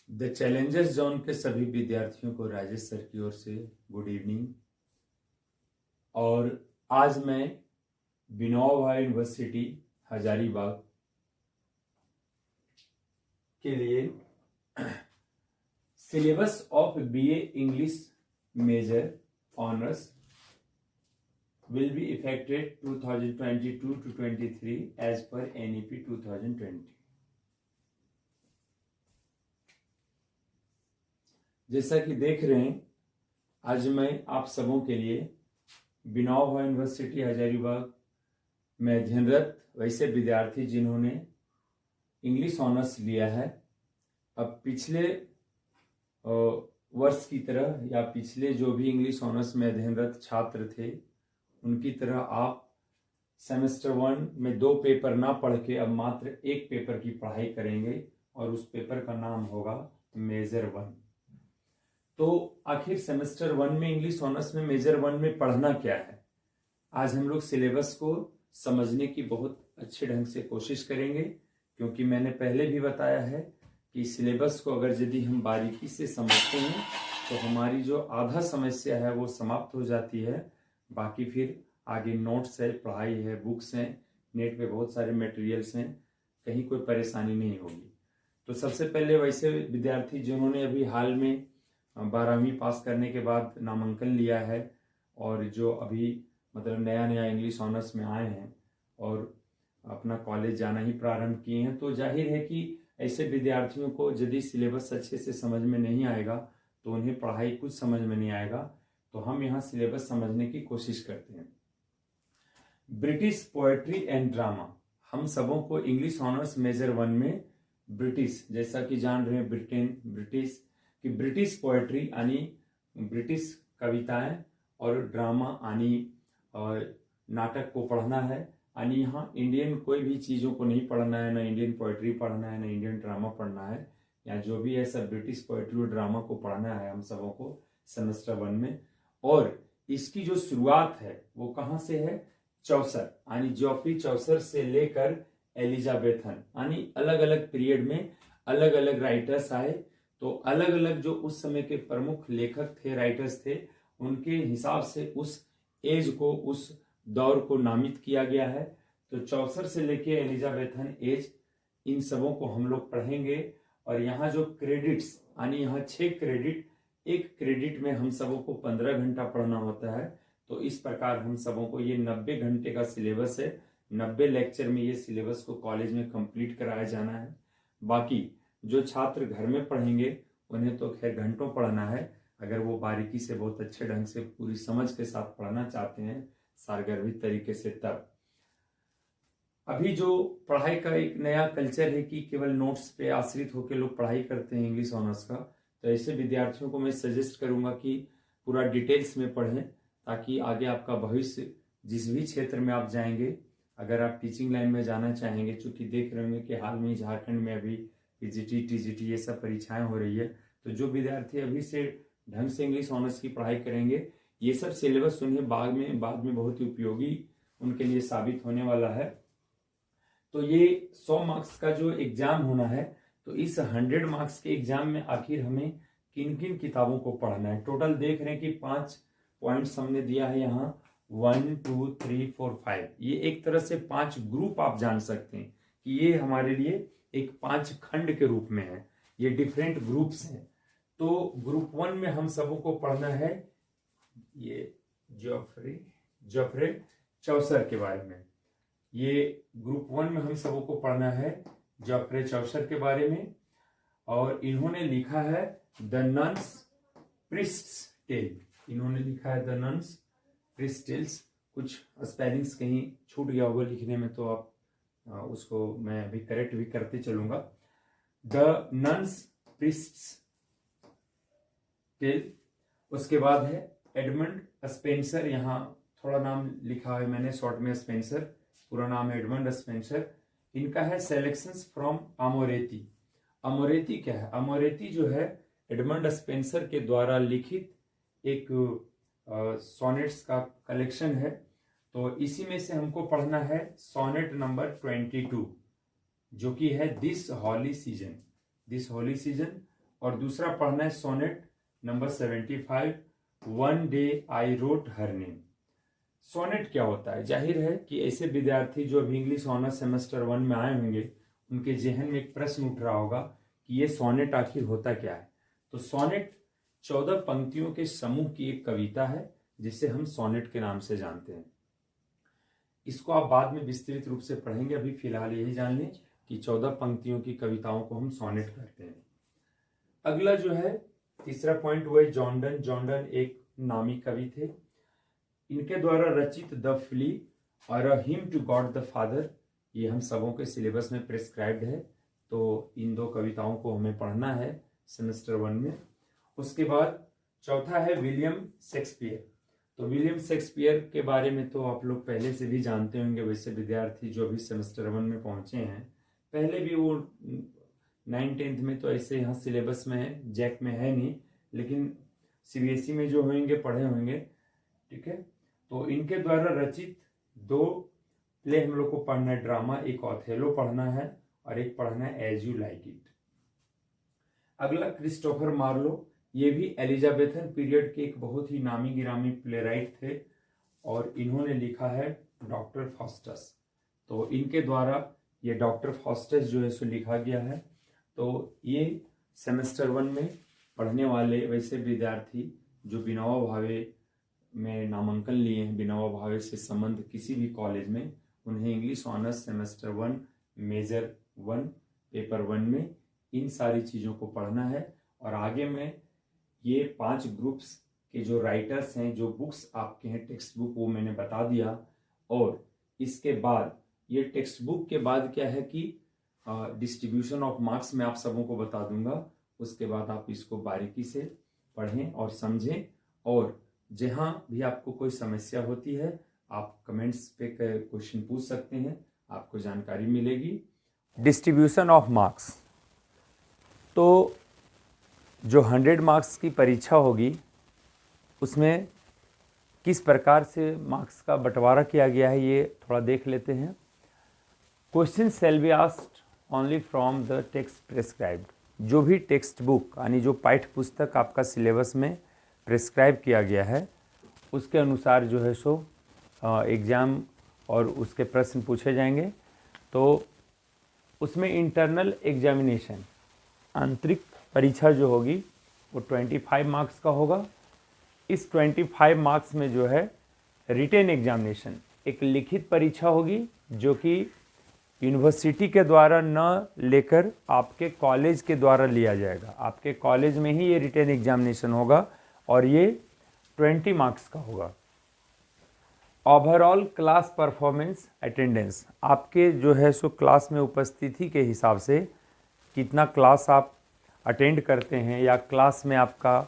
The Challengers zone के सभी विद्यार्थियों को राजेश सर की ओर से गुड इवनिंग। और आज मैं विनोबा यूनिवर्सिटी हजारीबाग के लिए syllabus of BA English major honours will be effected 2022 to 23 as per NEP 2020। जैसा कि देख रहे हैं, आज मैं आप सबों के लिए विनोबा यूनिवर्सिटी हजारीबाग में अध्ययनरत वैसे विद्यार्थी जिन्होंने इंग्लिश ऑनर्स लिया है, अब पिछले वर्ष की तरह या पिछले जो भी इंग्लिश ऑनर्स में अध्ययनरत छात्र थे उनकी तरह आप सेमेस्टर 1 में 2 पेपर ना पढ़ के अब मात्र एक पेपर की पढ़ाई करेंगे और उस पेपर का नाम होगा मेजर 1। तो आखिर सेमेस्टर 1 में इंग्लिश ऑनर्स में मेजर 1 में पढ़ना क्या है, आज हम लोग सिलेबस को समझने की बहुत अच्छे ढंग से कोशिश करेंगे, क्योंकि मैंने पहले भी बताया है कि सिलेबस को अगर यदि हम बारीकी से समझते हैं तो हमारी जो आधा समस्या है वो समाप्त हो जाती है। बाकी फिर आगे नोट्स है, पढ़ाई है, बुक्स हैं, नेट पे बहुत सारे मटेरियल्स हैं, कहीं कोई परेशानी नहीं होगी। तो सबसे पहले वैसे विद्यार्थी जिन्होंने अभी हाल में 12वीं पास करने के बाद नामांकन लिया है और जो अभी मतलब नया नया इंग्लिश ऑनर्स में आए हैं और अपना कॉलेज जाना ही प्रारंभ किए हैं, तो जाहिर है कि ऐसे विद्यार्थियों को यदि सिलेबस अच्छे से समझ में नहीं आएगा तो उन्हें पढ़ाई कुछ समझ में नहीं आएगा। तो हम यहाँ सिलेबस समझने की कोशिश करते हैं। ब्रिटिश पोएट्री एंड ड्रामा, हम सबों को इंग्लिश ऑनर्स मेजर 1 में ब्रिटिश, जैसा कि जान रहे हैं ब्रिटेन, ब्रिटिश की ब्रिटिश पोएट्री यानी ब्रिटिश कविताएं और ड्रामा यानी नाटक को पढ़ना है। यानी यहाँ इंडियन कोई भी चीज़ों को नहीं पढ़ना है, ना इंडियन पोएट्री पढ़ना है, ना इंडियन ड्रामा पढ़ना है, या जो भी है सब ब्रिटिश पोएट्री और ड्रामा को पढ़ना है हम सबों को सेमेस्टर 1 में। और इसकी जो शुरुआत है वो कहाँ से है, चौसर यानी जॉफ्री चौसर से लेकर एलिजाबेथन, यानी अलग अलग पीरियड में अलग अलग राइटर्स आए, तो अलग अलग जो उस समय के प्रमुख लेखक थे, राइटर्स थे, उनके हिसाब से उस एज को, उस दौर को नामित किया गया है। तो चौसर से लेके एलिजाबेथन एज, इन सबों को हम लोग पढ़ेंगे। और यहाँ जो क्रेडिट्स यानी यहाँ 6 क्रेडिट, एक क्रेडिट में हम सबों को 15 घंटा पढ़ना होता है। तो इस प्रकार हम सबों को ये 90 घंटे का सिलेबस है, 90 लेक्चर में ये सिलेबस को कॉलेज में कंप्लीट कराया जाना है। बाकी जो छात्र घर में पढ़ेंगे उन्हें तो खैर घंटों पढ़ना है, अगर वो बारीकी से बहुत अच्छे ढंग से पूरी समझ के साथ पढ़ना चाहते हैं सारगर्भित तरीके से। तब अभी जो पढ़ाई का एक नया कल्चर है कि केवल नोट्स पे आश्रित होकर लोग पढ़ाई करते हैं इंग्लिश ऑनर्स का, तो ऐसे विद्यार्थियों को मैं सजेस्ट करूंगा कि पूरा डिटेल्स में पढ़ें, ताकि आगे आपका भविष्य जिस भी क्षेत्र में आप जाएंगे, अगर आप टीचिंग लाइन में जाना चाहेंगे, चूंकि देख रहे होंगे कि हाल में ही झारखंड में अभी पीजीटी, टीजीटी ये सब परीक्षाएं हो रही है, तो जो विद्यार्थी अभी से ढंग से इंग्लिश ऑनर्स की पढ़ाई करेंगे, ये सब सिलेबस उन्हें बाद में बहुत ही उपयोगी उनके लिए साबित होने वाला है। तो ये 100 मार्क्स का जो एग्जाम होना है, तो इस 100 मार्क्स के एग्जाम में आखिर हमें किन किन किताबों को पढ़ना है। टोटल देख रहे हैं कि 5 पॉइंट्स हमने दिया है यहाँ, 1 2 3 4 5। ये एक तरह से 5 ग्रुप आप जान सकते हैं कि ये हमारे लिए एक 5 खंड के रूप में है, ये डिफरेंट ग्रुप्स हैं। तो ग्रुप 1 में हम सबों को पढ़ना है ये जॉफ्रे चौसर के बारे में। ये ग्रुप 1 में हम सबों को पढ़ना है जॉफ्रे चौसर के बारे में। और इन्होंने लिखा है द नन्स प्रिस्ट्स टेल, इन्होंने लिखा है द नन्स प्रिस्ट्स टेल्स। कुछ स्पेलिंग्स कहीं छूट गया होगा लिखने में, तो आप उसको मैं अभी करेक्ट भी करते चलूंगा। The nuns priests tell. उसके बाद है एडमंड स्पेंसर, यहाँ थोड़ा नाम लिखा है मैंने शॉर्ट में स्पेंसर, पूरा नाम है एडमंड स्पेंसर। इनका है सेलेक्शंस फ्रॉम अमोरेती। अमोरेती क्या है, अमोरेती जो है एडमंड स्पेंसर के द्वारा लिखित एक सोनेट्स का कलेक्शन है। तो इसी में से हमको पढ़ना है सोनेट नंबर 22, जो कि है दिस हॉली सीजन। और दूसरा पढ़ना है sonnet number 75, one day I wrote her name. Sonnet क्या होता है? जाहिर है कि ऐसे विद्यार्थी जो अभी इंग्लिश ऑनर्स सेमेस्टर 1 में आए होंगे, उनके जहन में एक प्रश्न उठ रहा होगा कि ये सोनेट आखिर होता क्या है। तो सोनेट 14 पंक्तियों के समूह की एक कविता है, जिसे हम सोनेट के नाम से जानते हैं। इसको आप बाद में विस्तृत रूप से पढ़ेंगे, अभी फिलहाल यही जान लें कि 14 पंक्तियों की कविताओं को हम सोनेट कहते हैं। अगला जो है तीसरा पॉइंट, वो है जॉन्डन। जॉन्डन एक नामी कवि थे। इनके द्वारा रचित द फ्ली और a hymn to God the Father, ये हम सबों के सिलेबस में प्रिस्क्राइब्ड है। तो इन दो कविताओं को हमें पढ़ना है सेमेस्टर 1 में। उसके बाद चौथा है विलियम शेक्सपियर। तो विलियम शेक्सपियर के बारे में तो आप लोग पहले से भी जानते होंगे। वैसे विद्यार्थी जो अभी सेमेस्टर 1 में पहुंचे हैं, पहले भी वो 9-10 में तो ऐसे यहाँ सिलेबस में है, जैक में है नहीं, लेकिन सीबीएसई में जो होंगे पढ़े होंगे, ठीक है। तो इनके द्वारा रचित 2 प्ले हम लोग को पढ़ना है, ड्रामा। एक ऑथेलो पढ़ना है और एक पढ़ना है एज यू लाइक इट। अगला क्रिस्टोफर मार्लो, ये भी एलिजाबेथन पीरियड के एक बहुत ही नामी गिरामी प्लेराइट थे और इन्होंने लिखा है डॉक्टर फास्टस। तो इनके द्वारा ये डॉक्टर फास्टस जो है सो लिखा गया है। तो ये सेमेस्टर 1 में पढ़ने वाले वैसे विद्यार्थी जो विनोबा भावे में नामांकन लिए हैं, विनोबा भावे से संबंध किसी भी कॉलेज में, उन्हें English honours semester 1 major 1 paper 1 में इन सारी चीज़ों को पढ़ना है। और आगे में ये 5 ग्रुप्स के जो राइटर्स हैं, जो बुक्स आपके हैं टेक्स्ट बुक, वो मैंने बता दिया। और इसके बाद ये टेक्स्ट बुक के बाद क्या है कि डिस्ट्रीब्यूशन ऑफ मार्क्स मैं आप सबों को बता दूंगा। उसके बाद आप इसको बारीकी से पढ़ें और समझें। और जहाँ भी आपको कोई समस्या होती है, आप कमेंट्स पे क्वेश्चन पूछ सकते हैं, आपको जानकारी मिलेगी। डिस्ट्रीब्यूशन ऑफ मार्क्स, तो जो 100 मार्क्स की परीक्षा होगी, उसमें किस प्रकार से मार्क्स का बंटवारा किया गया है, ये थोड़ा देख लेते हैं। Question shall be asked only from the text prescribed. जो भी टेक्स्ट बुक यानी जो पाठ्य पुस्तक आपका सिलेबस में प्रिस्क्राइब किया गया है, उसके अनुसार जो है सो एग्ज़ाम और उसके प्रश्न पूछे जाएंगे। तो उसमें इंटरनल एग्जामिनेशन, आंतरिक परीक्षा जो होगी वो 25 मार्क्स का होगा। इस 25 मार्क्स में जो है रिटेन एग्जामिनेशन, एक लिखित परीक्षा होगी, जो कि यूनिवर्सिटी के द्वारा न लेकर आपके कॉलेज के द्वारा लिया जाएगा। आपके कॉलेज में ही ये रिटेन एग्जामिनेशन होगा और ये 20 मार्क्स का होगा। ओवरऑल क्लास परफॉर्मेंस अटेंडेंस, आपके जो है सो क्लास में उपस्थिति के हिसाब से कितना क्लास आप अटेंड करते हैं या क्लास में आपका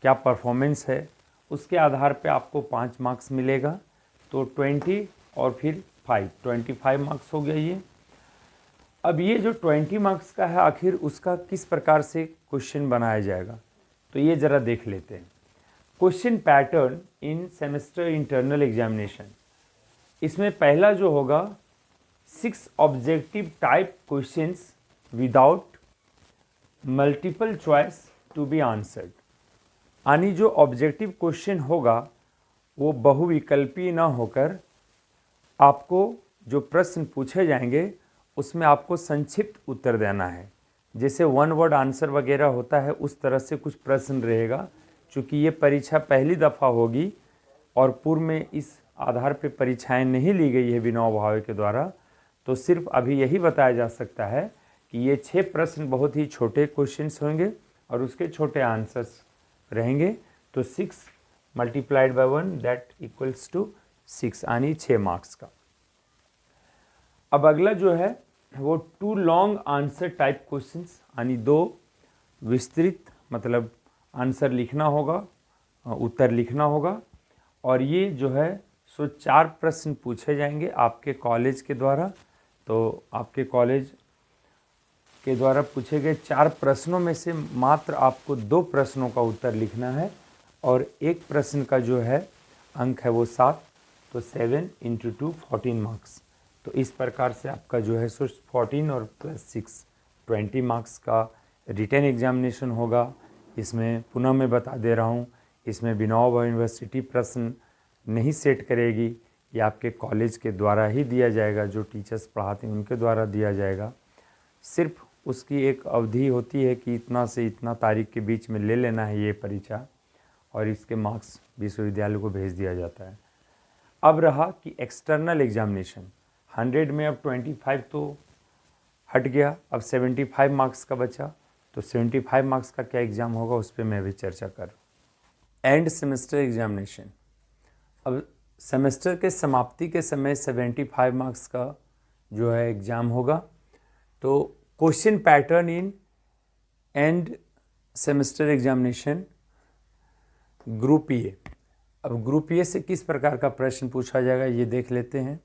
क्या परफॉर्मेंस है, उसके आधार पे आपको 5 मार्क्स मिलेगा। तो 20 और फिर 25 मार्क्स हो गया ये। अब ये जो 20 मार्क्स का है, आखिर उसका किस प्रकार से क्वेश्चन बनाया जाएगा, तो ये ज़रा देख लेते हैं। Question pattern in semester internal examination, इसमें पहला जो होगा 6 objective type questions without multiple choice to be answered. यानी जो ऑब्जेक्टिव क्वेश्चन होगा वो बहुविकल्पीय ना होकर आपको जो प्रश्न पूछे जाएंगे उसमें आपको संक्षिप्त उत्तर देना है। जैसे 1 वर्ड आंसर वगैरह होता है, उस तरह से कुछ प्रश्न रहेगा। चूँकि ये परीक्षा पहली दफ़ा होगी और पूर्व में इस आधार पर परीक्षाएं नहीं ली गई है विनोबा भावे के द्वारा, तो सिर्फ अभी यही बताया जा सकता है कि ये 6 प्रश्न बहुत ही छोटे क्वेश्चंस होंगे और उसके छोटे आंसर्स रहेंगे। तो 6 multiplied by 1 that equals to 6, यानी 6 मार्क्स का। अब अगला जो है वो 2 लॉन्ग आंसर टाइप क्वेश्चंस, यानी 2 विस्तृत, मतलब आंसर लिखना होगा, उत्तर लिखना होगा। और ये जो है सो 4 प्रश्न पूछे जाएंगे आपके कॉलेज के द्वारा। तो आपके कॉलेज के द्वारा पूछे गए 4 प्रश्नों में से मात्र आपको 2 प्रश्नों का उत्तर लिखना है और एक प्रश्न का जो है अंक है वो 7। तो 7 × 2 14 मार्क्स। तो इस प्रकार से आपका जो है सो 14 और +6 20 मार्क्स का रिटन एग्जामिनेशन होगा। इसमें पुनः मैं बता दे रहा हूँ, इसमें विनोबा यूनिवर्सिटी प्रश्न नहीं सेट करेगी, ये आपके कॉलेज के द्वारा ही दिया जाएगा, जो टीचर्स पढ़ाते हैं उनके द्वारा दिया जाएगा। सिर्फ उसकी एक अवधि होती है कि इतना से इतना तारीख के बीच में ले लेना है ये परीक्षा, और इसके मार्क्स विश्वविद्यालय को भेज दिया जाता है। अब रहा कि एक्सटर्नल एग्जामिनेशन, 100 में अब 25 तो हट गया, अब 75 मार्क्स का बचा। तो 75 मार्क्स का क्या एग्ज़ाम होगा उस पर मैं अभी चर्चा कर रहा हूँ। एंड सेमेस्टर एग्जामिनेशन, अब सेमेस्टर के समाप्ति के समय 75 मार्क्स का जो है एग्ज़ाम होगा। तो question pattern in end semester examination group A. अब ग्रुप ए से किस प्रकार का प्रश्न पूछा जाएगा ये देख लेते हैं।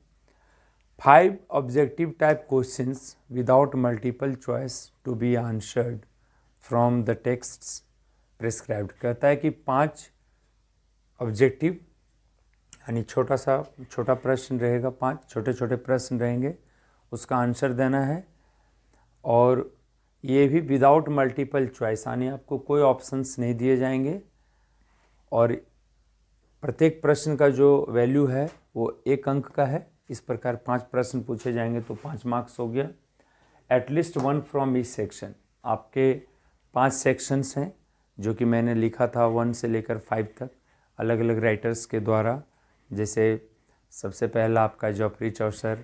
5 objective type questions without multiple choice to be answered from the texts prescribed. कहता है कि 5 ऑब्जेक्टिव यानी छोटा प्रश्न रहेगा, 5 छोटे छोटे प्रश्न रहेंगे, उसका आंसर देना है। और ये भी विदाउट मल्टीपल चॉइस, यानी आपको कोई ऑप्शंस नहीं दिए जाएंगे, और प्रत्येक प्रश्न का जो वैल्यू है वो 1 अंक का है। इस प्रकार 5 प्रश्न पूछे जाएंगे तो 5 मार्क्स हो गया। एटलीस्ट 1 फ्रॉम ईच सेक्शन, आपके 5 सेक्शंस हैं जो कि मैंने लिखा था 1 से लेकर 5 तक अलग अलग राइटर्स के द्वारा। जैसे सबसे पहला आपका जॉफ्री चौसर,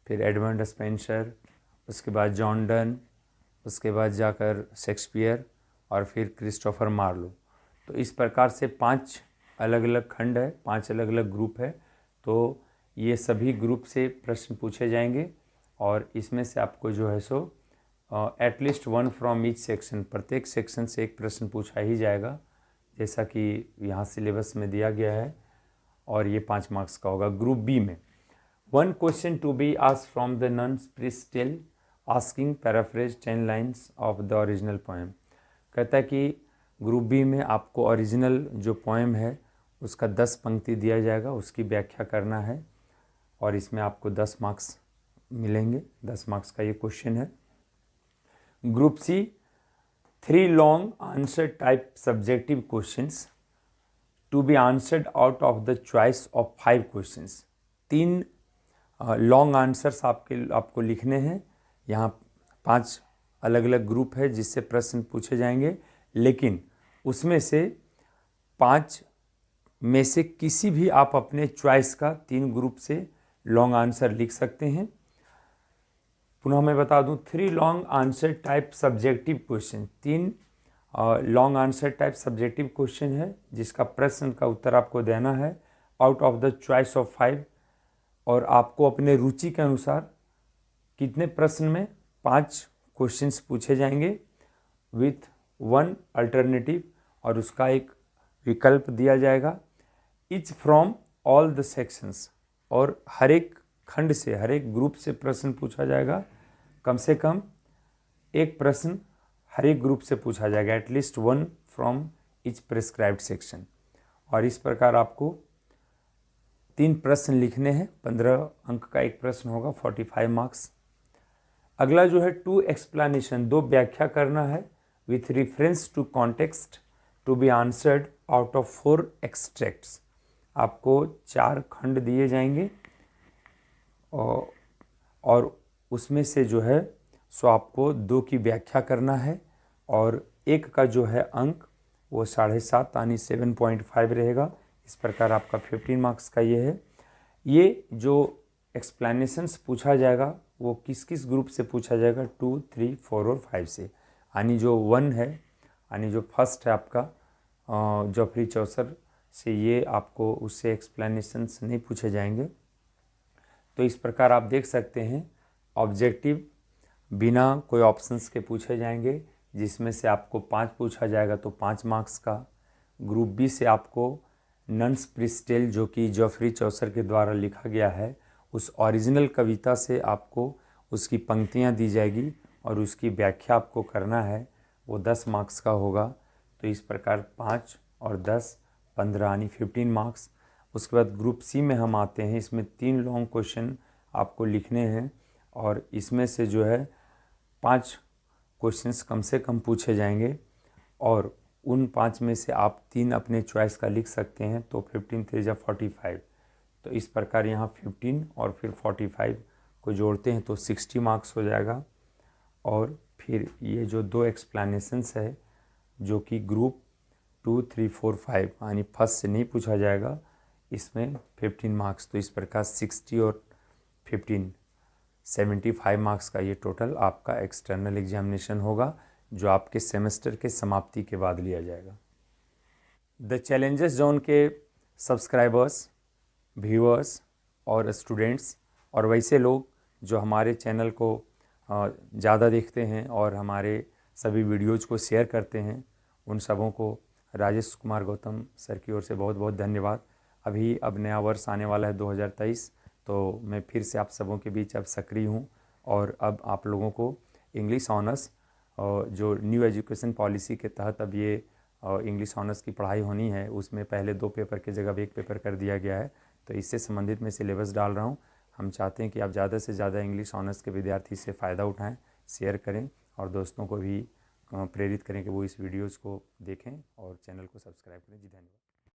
फिर एडमंड स्पेंसर, उसके बाद जॉन डन, उसके बाद जाकर शेक्सपियर, और फिर क्रिस्टोफर मार्लो। तो इस प्रकार से 5 अलग अलग खंड है, 5 अलग अलग ग्रुप है। तो ये सभी ग्रुप से प्रश्न पूछे जाएंगे, और इसमें से आपको जो है so at least 1 from each section, प्रत्येक सेक्शन से एक प्रश्न पूछा ही जाएगा, जैसा कि यहाँ सिलेबस में दिया गया है, और ये 5 मार्क्स का होगा। ग्रुप बी में 1 question to be asked from the nun please tell asking paraphrase 10 lines of the original poem. कहता है कि ग्रुप बी में आपको ओरिजिनल जो पोएम है उसका 10 पंक्ति दिया जाएगा, उसकी व्याख्या करना है, और इसमें आपको 10 मार्क्स मिलेंगे। 10 मार्क्स का ये क्वेश्चन है। Group C 3 long answer type subjective questions to be answered out of the choice of 5 questions. 3 long answers आपको लिखने हैं। यहाँ 5 अलग अलग ग्रुप है जिससे प्रश्न पूछे जाएंगे, लेकिन उसमें से 5 में से किसी भी आप अपने चॉइस का 3 ग्रुप से लॉन्ग आंसर लिख सकते हैं। पुनः मैं बता दूं, 3 long answer type subjective question, 3 long answer type subjective question है जिसका प्रश्न का उत्तर आपको देना है out of the choice of 5, और आपको अपने रुचि के अनुसार कितने प्रश्न में 5 क्वेश्चंस पूछे जाएंगे विथ 1 अल्टरनेटिव, और उसका एक विकल्प दिया जाएगा। Etch from all the sections, और हर एक खंड से, हर एक ग्रुप से प्रश्न पूछा जाएगा। कम से कम एक प्रश्न हर एक ग्रुप से पूछा जाएगा, at least 1 from each prescribed section. और इस प्रकार आपको 3 प्रश्न लिखने हैं, 15 अंक का एक प्रश्न होगा, 45 मार्क्स। अगला जो है 2 एक्सप्लेनेशन, 2 व्याख्या करना है with reference to context to be answered out of 4 extracts. आपको 4 खंड दिए जाएंगे, और उसमें से जो है सो आपको 2 की व्याख्या करना है, और 1 का जो है अंक वो 7.5 यानी 7.5 रहेगा। इस प्रकार आपका 15 मार्क्स का ये है। ये जो एक्सप्लेनेशंस पूछा जाएगा वो किस किस ग्रुप से पूछा जाएगा, 2, 3, 4 और 5 से। यानी जो 1 है, यानी जो फर्स्ट है आपका जॉफ्री चौसर से, ये आपको उससे एक्सप्लेनेशंस नहीं पूछे जाएंगे। तो इस प्रकार आप देख सकते हैं ऑब्जेक्टिव बिना कोई ऑप्शंस के पूछे जाएंगे, जिसमें से आपको 5 पूछा जाएगा तो 5 मार्क्स का। ग्रुप बी से आपको नन्स प्रिस्टेल, जो कि जॉफ्री चौसर के द्वारा लिखा गया है, उस ओरिजिनल कविता से आपको उसकी पंक्तियां दी जाएगी, और उसकी व्याख्या आपको करना है, वो 10 मार्क्स का होगा। तो इस प्रकार 5 और 10 15 यानी 15 मार्क्स। उसके बाद ग्रुप सी में हम आते हैं। इसमें 3 लॉन्ग क्वेश्चन आपको लिखने हैं और इसमें से जो है 5 क्वेश्चंस कम से कम पूछे जाएंगे और उन 5 में से आप 3 अपने चॉइस का लिख सकते हैं। तो 15 3 45, तो इस प्रकार यहाँ 15 और फिर 45 को जोड़ते हैं तो 60 मार्क्स हो जाएगा। और फिर ये जो 2 एक्सप्लेनेशंस है जो कि ग्रुप 2 3 4 5 यानी फर्स्ट से नहीं पूछा जाएगा, इसमें 15 मार्क्स। तो इस प्रकार 60 और 15 75 मार्क्स का ये टोटल आपका एक्सटर्नल एग्जामिनेशन होगा जो आपके सेमेस्टर के समाप्ति के बाद लिया जाएगा। द चैलेंजेस जो उनके सब्सक्राइबर्स, व्यूअर्स और स्टूडेंट्स और वैसे लोग जो हमारे चैनल को ज़्यादा देखते हैं और हमारे सभी वीडियोज़ को शेयर करते हैं, उन सबों को राजेश कुमार गौतम सर की ओर से बहुत बहुत धन्यवाद। अब नया वर्ष आने वाला है 2023, तो मैं फिर से आप सबों के बीच अब सक्रिय हूँ और अब आप लोगों को इंग्लिश ऑनर्स जो न्यू एजुकेशन पॉलिसी के तहत अब ये इंग्लिश ऑनर्स की पढ़ाई होनी है, उसमें पहले 2 पेपर की जगह 1 पेपर कर दिया गया है। तो इससे संबंधित मैं सिलेबस डाल रहा हूँ। हम चाहते हैं कि आप ज़्यादा से ज़्यादा इंग्लिश ऑनर्स के विद्यार्थी से फ़ायदा उठाएं, शेयर करें और दोस्तों को भी प्रेरित करें कि वो इस वीडियोज़ को देखें और चैनल को सब्सक्राइब करें। जी धन्यवाद।